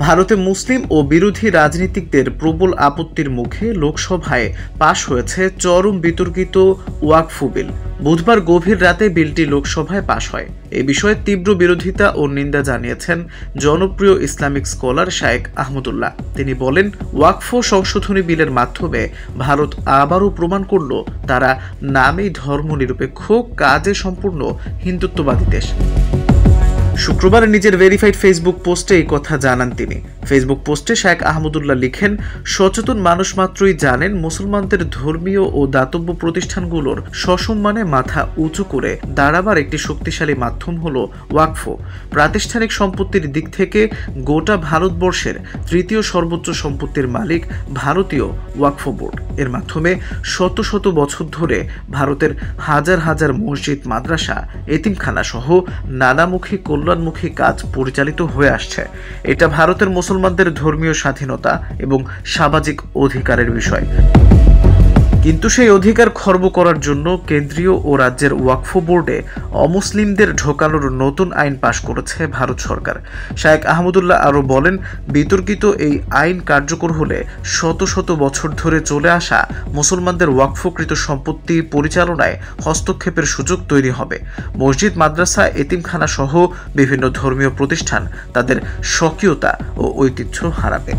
ভারতে মুসলিম ও বিরোধী রাজনীতিকদের প্রবল আপত্তির মুখে লোকসভায় পাশ হয়েছে চরম বিতর্কিত ওয়াকফ বিল। বুধবার গভীর রাতে বিলটি লোকসভায় পাশ হয়। এ বিষয়ে তীব্র বিরোধিতা ও নিন্দা জানিয়েছেন জনপ্রিয় ইসলামিক স্কলার শায়েখ আহমদুল্লাহ। তিনি বলেন, ওয়াকফ সংশোধনী বিলের মাধ্যমে ভারত আবারও প্রমাণ করল তারা নামেই ধর্মনিরপেক্ষ, কাজে সম্পূর্ণ হিন্দুত্ববাদী দেশ। শুক্রবার নিজের ভেরিফাইড ফেসবুক পোস্টে এই কথা জানান তিনি। ফেসবুক পোস্টে শায়েখ আহমদুল্লাহ লিখেন, সচেতন মানুষ মাত্রই জানেন মুসলমানদের ধর্মীয় ও দাতব্য প্রতিষ্ঠানগুলোর সসম্মানে মাথা উঁচু করে দাঁড়াবার একটি শক্তিশালী মাধ্যম হল ওয়াকফ। প্রাতিষ্ঠানিক সম্পত্তির দিক থেকে গোটা ভারতবর্ষের তৃতীয় সর্বোচ্চ সম্পত্তির মালিক ভারতীয় ওয়াকফ বোর্ড। এর মাধ্যমে শত শত বছর ধরে ভারতের হাজার হাজার মসজিদ, মাদ্রাসা, এতিমখানা সহ নানামুখী কল্যাণমুখী কাজ পরিচালিত হয়ে আসছে। এটা ভারতের মুসলমানদের ধর্মীয় স্বাধীনতা এবং সামাজিক অধিকারের বিষয়। কিন্তু সেই অধিকার খর্ব করার জন্য কেন্দ্রীয় ও রাজ্যের ওয়াকফ বোর্ডে অমুসলিমদের ঢোকানোর নতুন আইন পাশ করেছে ভারত সরকার। শায়েখ আহমদুল্লাহ আরও বলেন, বিতর্কিত এই আইন কার্যকর হলে শত শত বছর ধরে চলে আসা মুসলমানদের ওয়াকফকৃত সম্পত্তি পরিচালনায় হস্তক্ষেপের সুযোগ তৈরি হবে। মসজিদ, মাদ্রাসা, এতিমখানা সহ বিভিন্ন ধর্মীয় প্রতিষ্ঠান তাদের স্বকীয়তা ও ঐতিহ্য হারাবে।